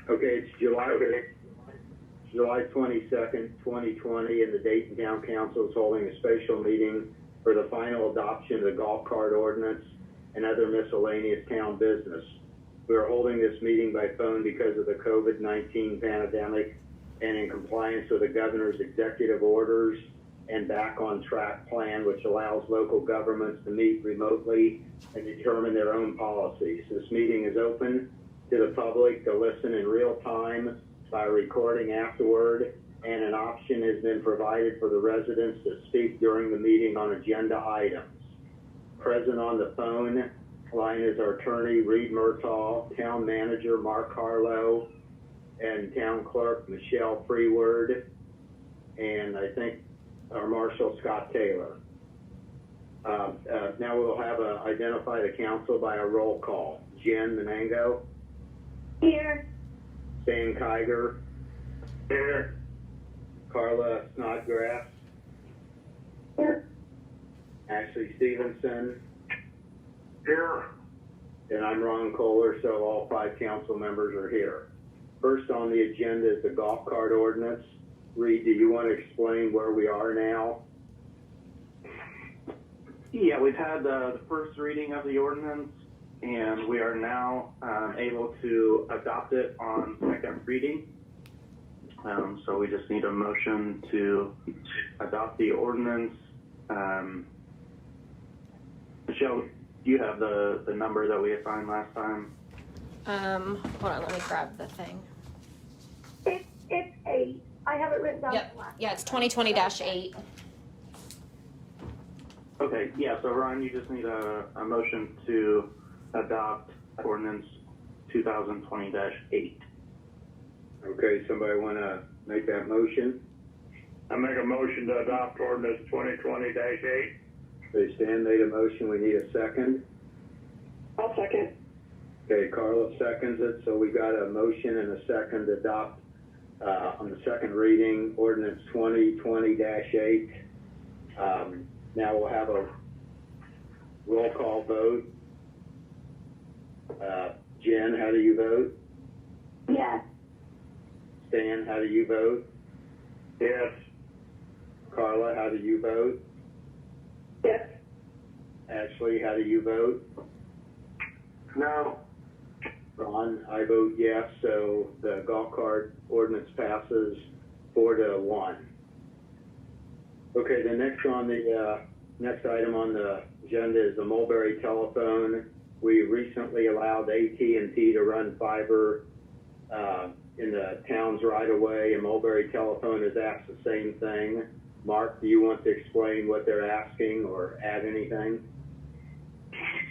Okay, it's July 22nd, 2020, and the Dayton Town Council is holding a special meeting for the final adoption of the golf cart ordinance and other miscellaneous town business. We are holding this meeting by phone because of the COVID-19 pandemic and in compliance with the governor's executive orders and back on track plan, which allows local governments to meet remotely and determine their own policies. This meeting is open to the public to listen in real time by recording afterward, and an option has been provided for the residents to speak during the meeting on agenda items. Present on the phone line is our attorney, Reed Murtaugh, town manager, Mark Harlow, and town clerk, Michelle Freeword, and I think our marshal, Scott Taylor. Now we'll have identify the council by a roll call. Jen Menango. Here. Stan Kiger. Here. Carla Snodgrass. Here. Ashley Stevenson. Here. And I'm Ron Kohler, so all 5 council members are here. First on the agenda is the golf cart ordinance. Reed, do you want to explain where we are now? Yeah, we've had the first reading of the ordinance, and we are now able to adopt it on second reading. So we just need a motion to adopt the ordinance. Michelle, do you have the number that we assigned last time? Hold on, let me grab the thing. It's 8. I have it written down. Yep. Yeah, it's 2020-8. Okay, yeah, so Ron, you just need a motion to adopt ordinance 2020-8. Okay, somebody want to make that motion? I make a motion to adopt ordinance 2020-8. Okay, Stan made a motion. We need a second. I'll second. Okay, Carla seconds it. So we got a motion and a second to adopt on the second reading ordinance 2020-8. Now we'll have a roll call vote. Jen, how do you vote? Yes. Stan, how do you vote? Yes. Carla, how do you vote? Yes. Ashley, how do you vote? No. Ron, I vote yes, so the golf cart ordinance passes 4-1. Okay, the next item on the agenda is the Mulberry telephone. We recently allowed AT&T to run fiber in the town's right of way, and Mulberry telephone has asked the same thing. Mark, do you want to explain what they're asking or add anything?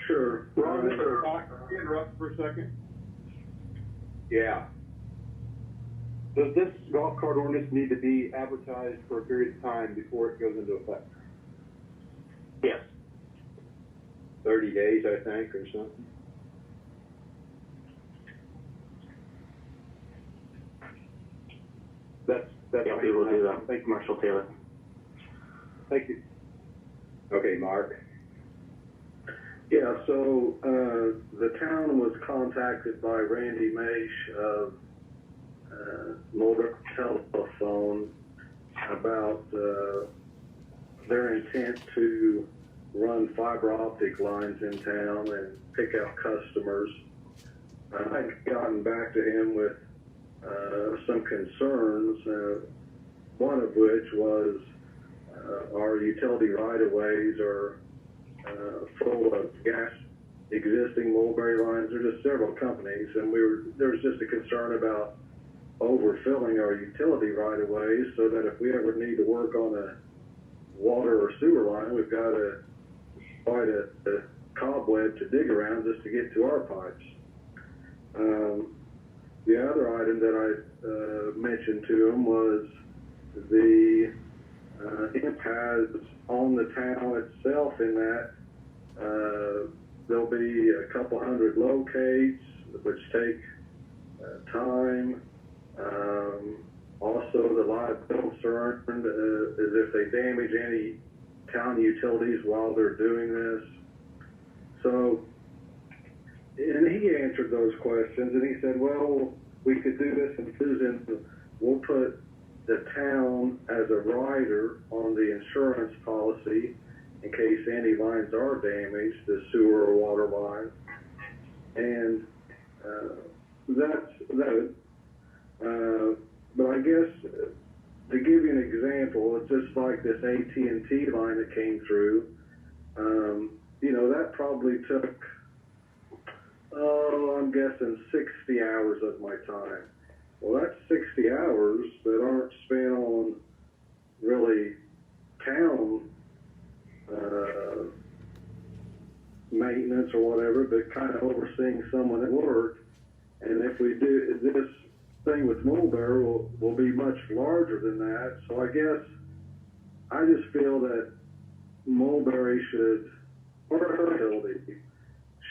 Sure. Ron, Can I interrupt for a second? Yeah. Does this golf cart ordinance need to be advertised for a period of time before it goes into effect? Yes. 30 days, I think, or something. That's Yeah, we will do that. Thank you. Marshall Taylor. Thank you. Okay, Mark. Yeah, so the town was contacted by Randy Maish of Mulberry Telephone about their intent to run fiber optic lines in town and pick out customers. I've gotten back to him with some concerns, one of which was our utility right-of-ways are full of existing Mulberry lines. There are just several companies, and there was just a concern about overfilling our utility right-of-ways, so that if we ever need to work on a water or sewer line, we've got quite a cobweb to dig around just to get to our pipes. The other item that I mentioned to him was the impact on the town itself, in that there'll be a couple hundred locates, which take time. Also, the liability concern is if they damage any town utilities while they're doing this. So, and he answered those questions, and he said, well, we could do this and we'll put the town as a rider on the insurance policy in case any lines are damaged, the sewer or water line. And that's that. But I guess to give you an example, it's just like this AT&T line that came through. You know, that probably took, I'm guessing 60 hours of my time. Well, that's 60 hours that aren't spent on really town maintenance or whatever, but kind of overseeing someone at work. And if we do this thing with Mulberry, will be much larger than that. So I guess I just feel that Mulberry should, or her utility,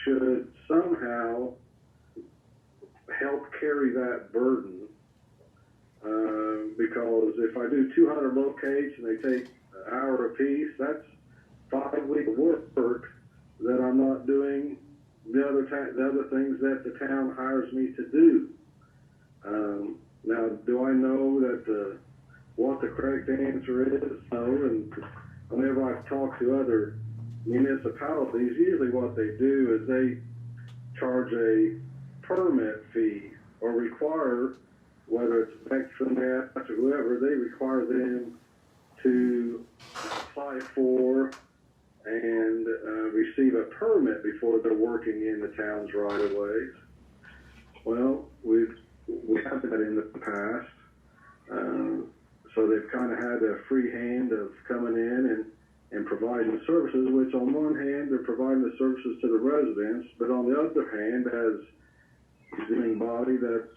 should somehow help carry that burden. Because if I do 200 locates and they take an hour apiece, that's 5 weeks of work that I'm not doing the other things that the town hires me to do. Now, do I know that what the correct answer is? No, and whenever I've talked to other municipalities, usually what they do is they charge a permit fee or require, whether it's Vexen or whoever, they require them to apply for and receive a permit before they're working in the town's right-of-ways. Well, we have that in the past. So they've kind of had a free hand of coming in and providing the services, which on one hand, they're providing the services to the residents, but on the other hand, as a doing body that's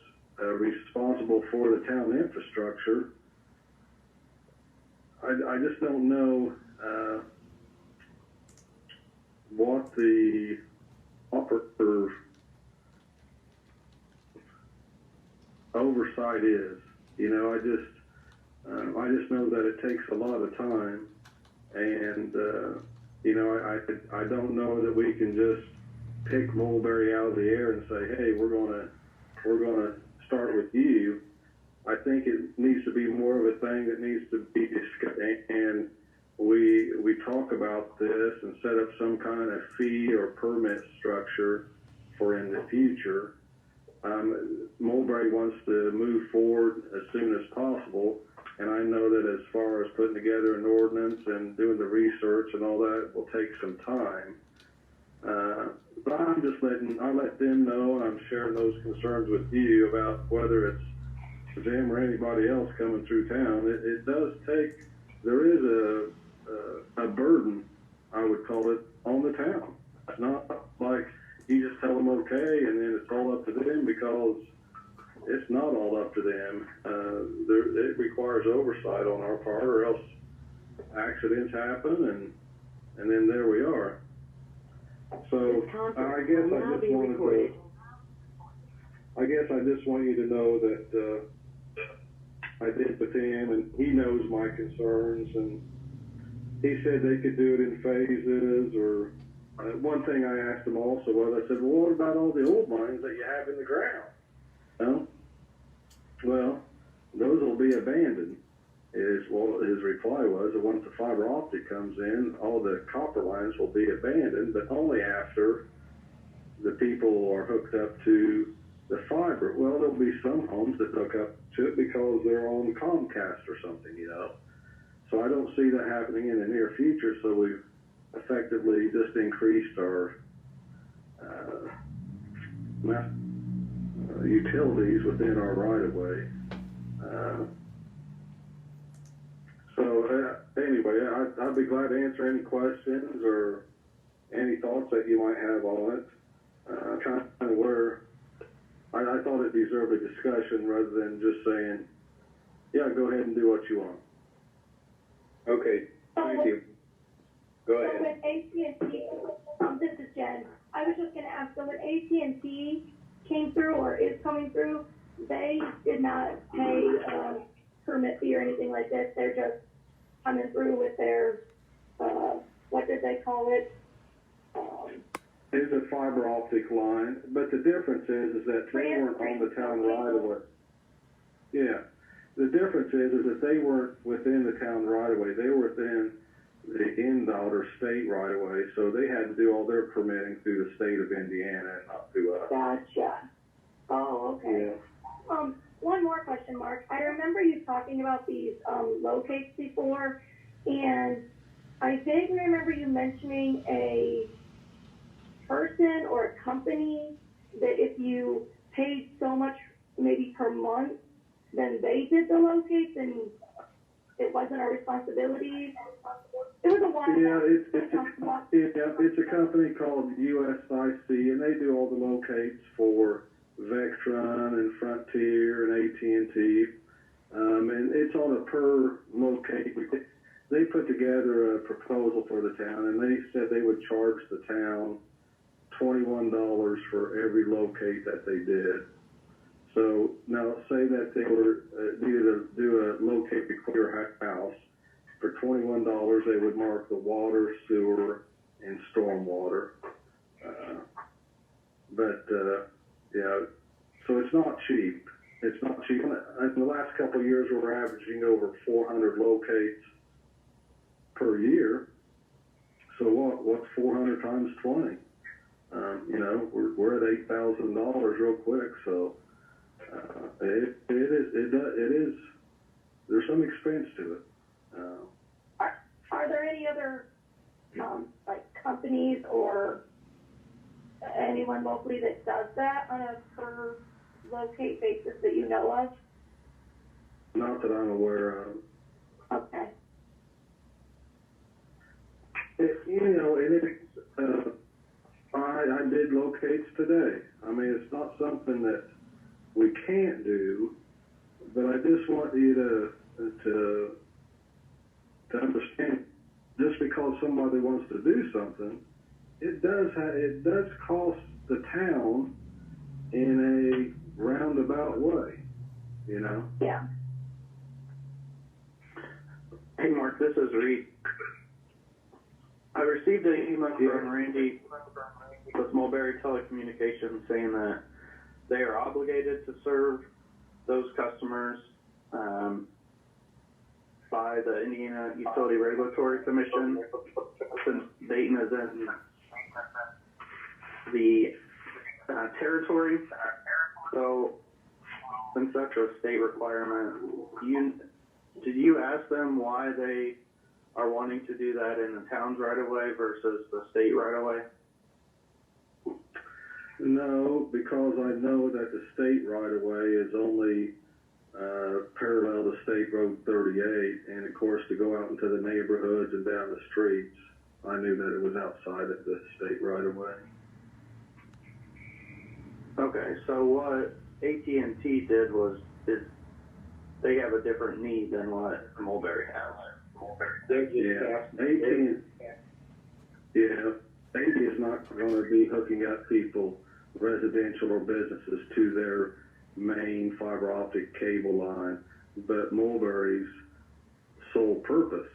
responsible for the town infrastructure, I just don't know what the operative oversight is. You know, I just know that it takes a lot of time, and you know, I don't know that we can just pick Mulberry out of the air and say, hey, we're gonna start with you. I think it needs to be more of a thing that needs to be discussed, and we talk about this and set up some kind of fee or permit structure for in the future. Mulberry wants to move forward as soon as possible, and I know that as far as putting together an ordinance and doing the research and all that will take some time. But I let them know, and I'm sharing those concerns with you about whether it's them or anybody else coming through town. It does take, there is a burden, I would call it, on the town. It's not like you just tell them okay and then it's all up to them, because it's not all up to them. It requires oversight on our part, or else accidents happen, and then there we are. So I guess I just want you to know that I did with him, and he knows my concerns, and he said they could do it in phases. Or one thing I asked him also was, I said, well, what about all the old mines that you have in the ground? No? Well, those will be abandoned. His reply was that once the fiber optic comes in, all the copper lines will be abandoned, but only after the people are hooked up to the fiber. Well, there'll be some homes that hook up to it because they're on Comcast or something, you know. So I don't see that happening in the near future, so we've effectively just increased our utilities within our right-of-way. So anyway, I'd be glad to answer any questions or any thoughts that you might have on it. Kind of where I thought it deserved a discussion rather than just saying, yeah, go ahead and do what you want. Okay, thank you. Go So ahead. when AT&T, this is Jen. I was just going to ask, so when AT&T came through or is coming through, they did not pay a permit fee or anything like this. They're just coming through with their, what did they call it? is a fiber optic line, but the difference is that they weren't on the town right of way. Yeah, the difference is that they weren't within the town right of way. They were within the NDOT or state right of way, so they had to do all their permitting through the state of Indiana and not through us. Gotcha. Oh, okay. Yeah. One more question, Mark. I remember you talking about these, locates before, and I vaguely remember you mentioning a person or a company that if you paid so much maybe per month, then they did the locates and it wasn't our responsibility. It was a while Yeah, back. it's a company called USIC, and they do all the locates for Vectron and Frontier and AT&T, and it's on a per locate. They put together a proposal for the town, and they said they would charge the town $21 for every locate that they did. So now say that they were needed to do a locate before your house. For $21, they would mark the water, sewer, and stormwater. Yeah, so it's not cheap. It's not cheap. In the last couple of years, we're averaging over 400 locates per year. So what's 400 times 20? We're at $8,000 real quick. So it is. There's some expense to it. Are there any other, like companies or anyone locally that does that on a per locate basis that you know of? Not that I'm aware of. Okay. I did locates today. I mean, it's not something that we can't do, but I just want you to understand, just because somebody wants to do something, it does cost the town in a roundabout way, Yeah. Hey, Mark, this is Reed. I received an email from Randy with Mulberry Telecommunications saying that they are obligated to serve those customers by the Indiana Utility Regulatory Commission, since Dayton is in the territory. So, since that's a state requirement, did you ask them why they are wanting to do that in the town's right of way versus the state right of way? No, because I know that the state right of way is only parallel to State Road 38, and of course to go out into the neighborhoods and down the streets, I knew that it was outside of the state right of way. Okay, so what AT&T did was they have a different need than what Mulberry has. AT is not going to be hooking up people, residential or businesses, to their main fiber optic cable line, but Mulberry's sole purpose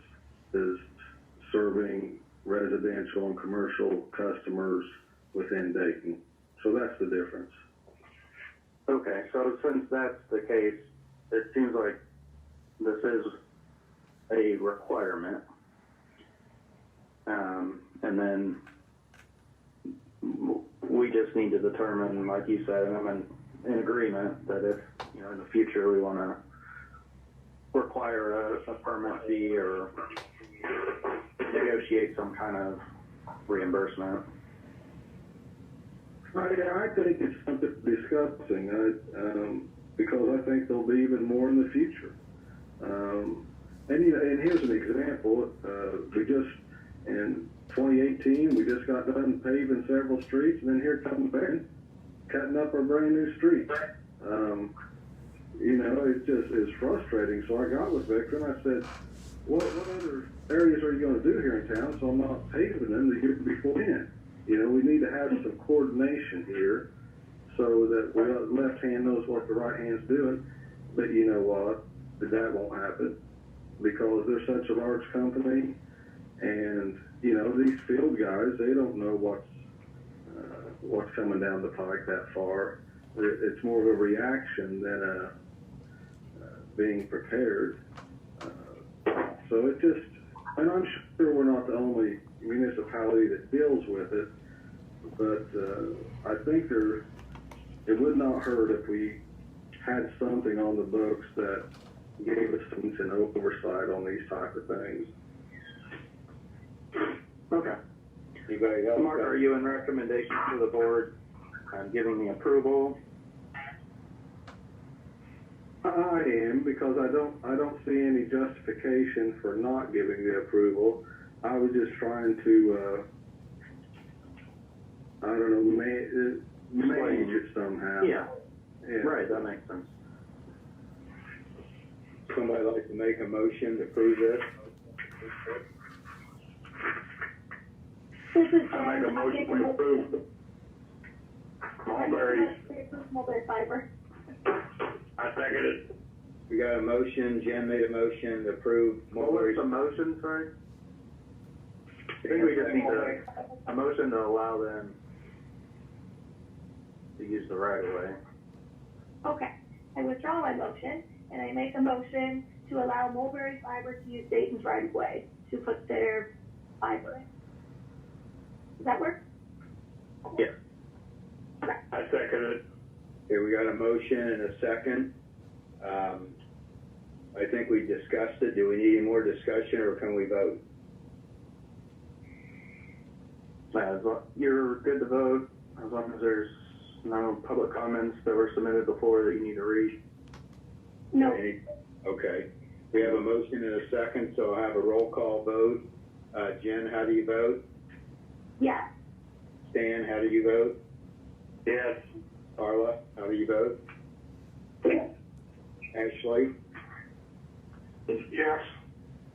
is serving residential and commercial customers within Dayton. So that's the difference. Okay, so since that's the case, it seems like this is a requirement. And then we just need to determine, like you said, and I'm in agreement that if, in the future we want to require a permit fee or negotiate some kind of reimbursement. I think it's something disgusting, because I think there'll be even more in the future. And here's an example. In 2018, we just got done paving several streets, and then here comes Barron cutting up a brand new street. It just is frustrating. So I got with Victor and I said, what other areas are you going to do here in town so I'm not paving them the year beforehand? We need to have some coordination here so that the left hand knows what the right hand's doing. But you know what? That won't happen because they're such a large company, and these field guys, they don't know what's what's coming down the pike that far. It's more of a reaction than being prepared. So it just, and I'm sure we're not the only municipality that deals with it, but I think it would not hurt if we had something on the books that gave us some oversight on these type of things. Okay. Anybody else? Mark, are you in recommendation to the board giving the approval? I am, because I don't see any justification for not giving the approval. I was just trying to, I don't know, manage it somehow. Yeah, Yeah. right, that makes sense. Somebody like to make a motion to approve this? This is Jen. I make a motion to approve Mulberry. Mulberry Fiber. I second it. We got a motion, Jen made a motion to approve What was Mulberry. the motion, sorry? I think we just need a motion to allow them to use the right of way. Okay, I withdraw my motion, and I make a motion to allow Mulberry Fiber to use Dayton's right of way to put their fiber in. Does that work? Yeah. Okay. I second it. Okay, we got a motion and a second. I think we discussed it. Do we need any more discussion, or can we vote? You're good to vote as long as there's no public comments that were submitted before that you need to read. No, Okay, we have a motion and a second, so I'll have a roll call vote. Jen, how do you vote? yes. Stan, how do you vote? Yes. Carla, how do you vote? Ashley? Yes.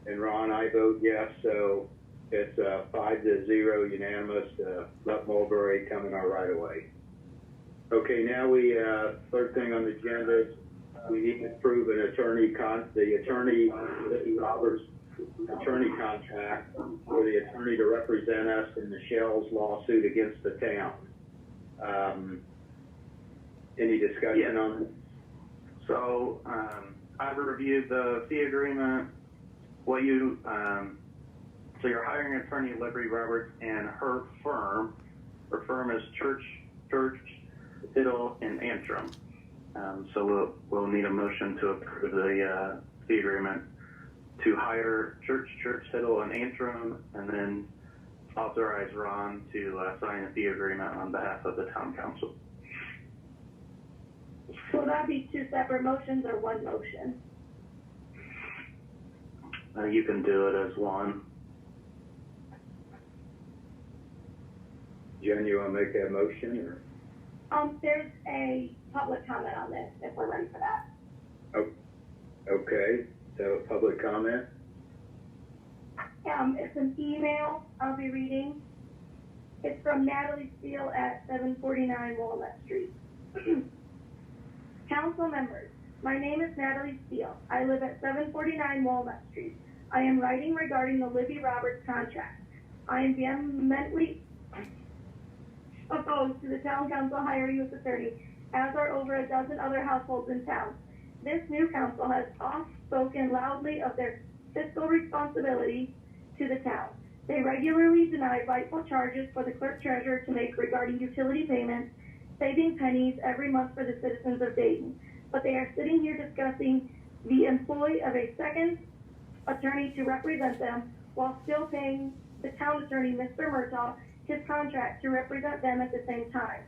And Ron, I vote yes, so it's 5-0 unanimous to let Mulberry come in our right of way. Okay, now third thing on the agenda is we need to approve the attorney Roberts attorney contract for the attorney to represent us in Michelle's lawsuit against the town. Any discussion on it? So, I've reviewed the fee agreement. So you're hiring attorney Liberty Roberts and her firm. Her firm is Church, Hiddle, and Antrim. So we'll need a motion to approve the fee agreement to hire Church, Hiddle, and Antrim, and then authorize Ron to sign a fee agreement on behalf of the town council. Will that be two separate motions or one motion? You can do it as one. Jen, you want to make that motion, or? There's a public comment on this, if we're ready for that. Okay, so public comment? It's an email I'll be reading. It's from Natalie Steele at 749 Walnut Street. Council members, my name is Natalie Steele. I live at 749 Walnut Street. I am writing regarding the Libby Roberts contract. I am vehemently opposed to the town council hiring this attorney, as are over a dozen other households in town. This new council has oft spoken loudly of their fiscal responsibility to the town. They regularly deny rightful charges for the clerk treasurer to make regarding utility payments, saving pennies every month for the citizens of Dayton. But they are sitting here discussing the employ of a second attorney to represent them while still paying the town attorney, Mr. Murtaugh, his contract to represent them at the same time.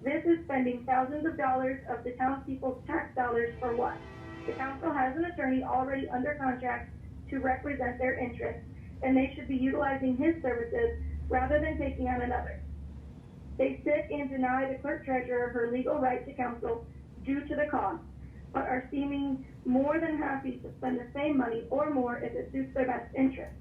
This is spending thousands of dollars of the townspeople's tax dollars for what? The council has an attorney already under contract to represent their interests, and they should be utilizing his services rather than taking on another. They sit and deny the clerk treasurer her legal right to counsel due to the cost, but are seeming more than happy to spend the same money or more if it suits their best interest.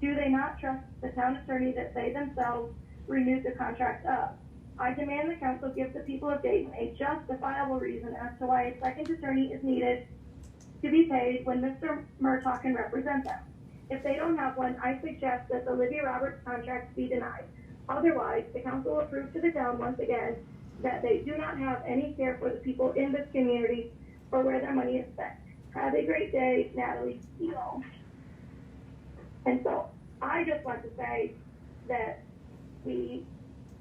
Do they not trust the town attorney that they themselves renewed the contract of? I demand the council give the people of Dayton a justifiable reason as to why a second attorney is needed to be paid when Mr. Murtaugh can represent them. If they don't have one, I suggest that the Libby Roberts contract be denied. Otherwise, the council will prove to the town once again that they do not have any care for the people in this community or where their money is spent. Have a great day, Natalie Steele. And so I just want to say that we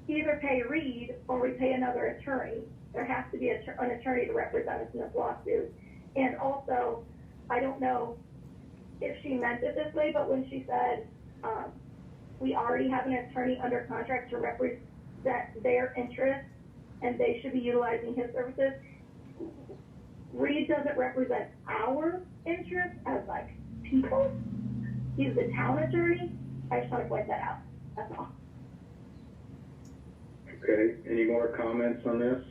either pay Reed or we pay another attorney. There has to be an attorney to represent us in this lawsuit. And also, I don't know if she meant it this way, but when she said, we already have an attorney under contract to represent their interests and they should be utilizing his services, Reed doesn't represent our interests as like people. He's the town attorney. I just want to point that out. That's all. Okay, any more comments on this?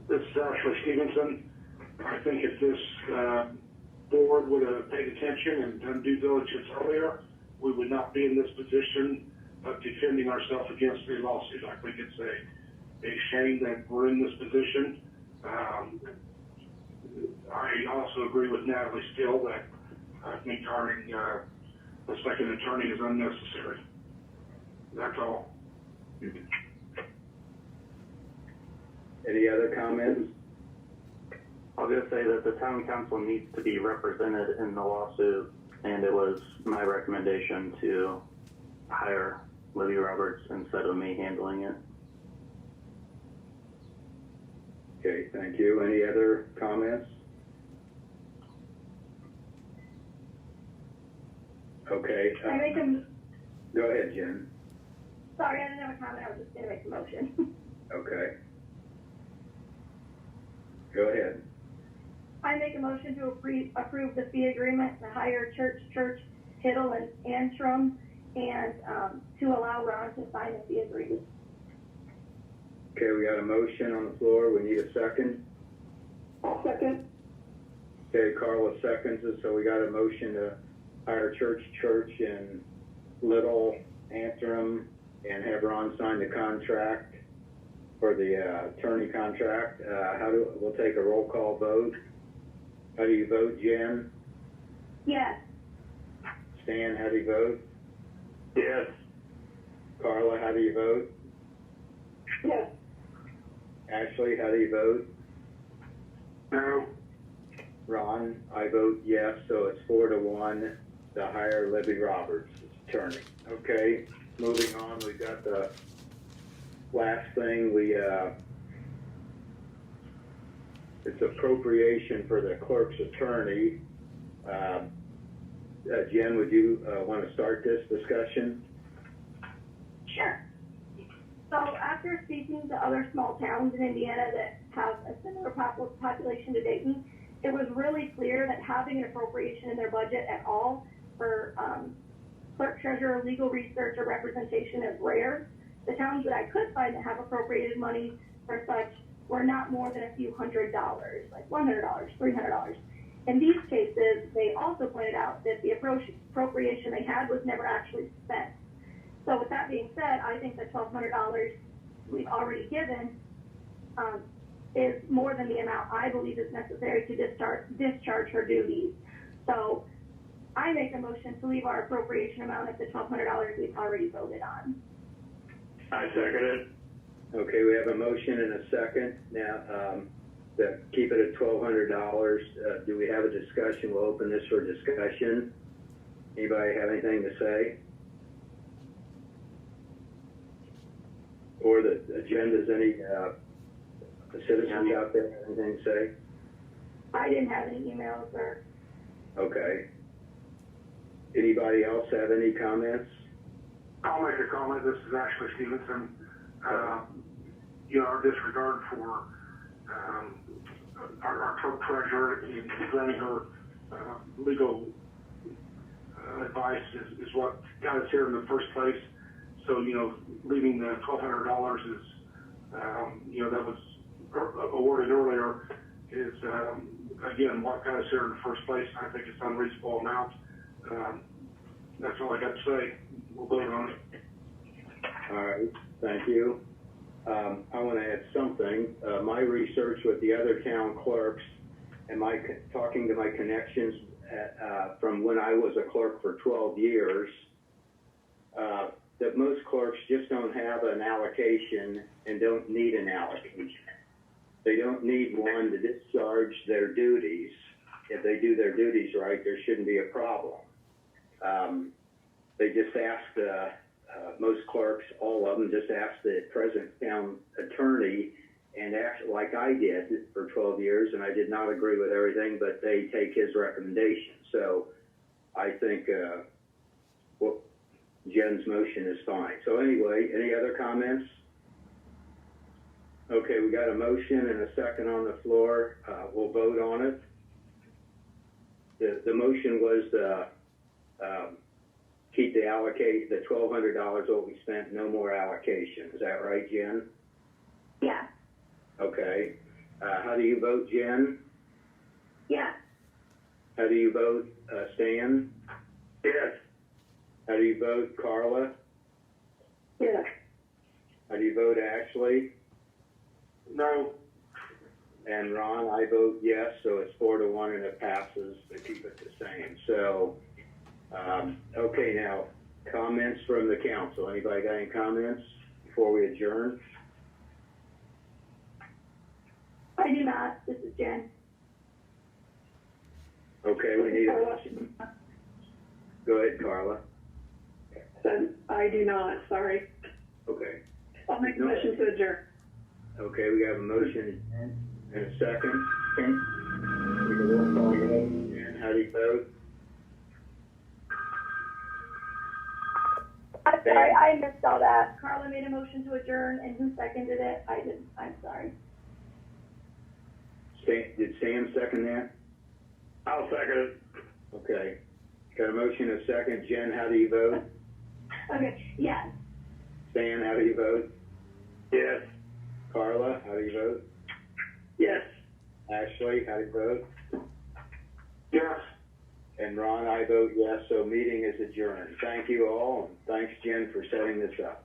This is Ashley Stevenson. I think if this board would have paid attention and done due diligence earlier, we would not be in this position of defending ourselves against a lawsuit. I think it's a shame that we're in this position. I also agree with Natalie Steele that I think hiring a second attorney is unnecessary. That's all. Any other comments? I'll just say that the town council needs to be represented in the lawsuit, and it was my recommendation to hire Libby Roberts instead of me handling it. Okay, thank you. Any other comments? Okay. I make a, Go ahead, Jen. sorry, I didn't have a comment. I was just going to make a motion. Okay. Go ahead. I make a motion to approve the fee agreement to hire Church, Hiddle, and Antrim, and to allow Ron to sign the fee agreement. Okay, we got a motion on the floor. We need a second. I'll second. Okay, Carla seconds it, so we got a motion to hire Church, and Little, Antrim, and have Ron sign the contract for the attorney contract. We'll take a roll call vote. How do you vote, Jen? Yes. Stan, how do you vote? Yes. Carla, how do you vote? Yes. Ashley, how do you vote? No. Ron, I vote yes, so it's 4-1 to hire Libby Roberts as attorney. Okay, moving on, we've got the last thing, it's appropriation for the clerk's attorney. Jen, would you want to start this discussion? Sure. So after speaking to other small towns in Indiana that have a similar population to Dayton, it was really clear that having an appropriation in their budget at all for clerk, treasurer, legal research, or representation is rare. The towns that I could find that have appropriated money for such were not more than a few $100s, like $100, $300. In these cases, they also pointed out that the appropriation they had was never actually spent. So with that being said, I think the $1,200 we've already given is more than the amount I believe is necessary to discharge her duties. So I make a motion to leave our appropriation amount at the $1,200 we've already voted on. I second it. Okay, we have a motion and a second. Now, to keep it at $1,200, do we have a discussion? We'll open this for discussion. Anybody have anything to say? Or the agendas, any citizens out there have anything to say? I didn't have any emails or. Okay. Anybody else have any comments? I'll make a comment. This is Ashley Stevenson. Our disregard for our clerk treasurer in granting her legal advice is what got us here in the first place. So, leaving the $1,200 is, that was awarded earlier is, again, what got us here in the first place. I think it's an unreasonable amount. That's all I got to say. We'll vote on it. All right, thank you. I want to add something. My research with the other town clerks and talking to my connections from when I was a clerk for 12 years, that most clerks just don't have an allocation and don't need an allocation. They don't need one to discharge their duties. If they do their duties right, there shouldn't be a problem. They just asked, most clerks, all of them, just asked the present town attorney, and act like I did for 12 years, and I did not agree with everything, but they take his recommendation. So I think well, Jen's motion is fine. So anyway, any other comments? Okay, we got a motion and a second on the floor. We'll vote on it. The motion was to keep the $1,200 what we spent, no more allocation. Is that right, Jen? Yeah, Okay. How do you vote, Jen? yeah, How do you vote, Stan? Yes. How do you vote, Carla? yeah. How do you vote, Ashley? No, And Ron, I vote yes, so it's 4-1 and it passes to keep it the same. So, okay, now, comments from the council. Anybody got any comments before we adjourn? I do not. This is Jen. Okay, we need a motion. Go ahead, Carla. I do not, sorry. Okay. I'll make a motion to adjourn. Okay, we have a motion and a second. We can roll call vote. And how do you vote? I'm sorry, I missed all that. Carla made a motion to adjourn, and who seconded it? I didn't. I'm sorry. Did Sam second that? I'll second it. Okay. Got a motion and a second. Jen, how do you vote? Okay, yes. Stan, how do you vote? Yes. Carla, how do you vote? Yes. Ashley, how do you vote? yes. And Ron, I vote yes, so meeting is adjourned. Thank you all, and thanks, Jen, for setting this up.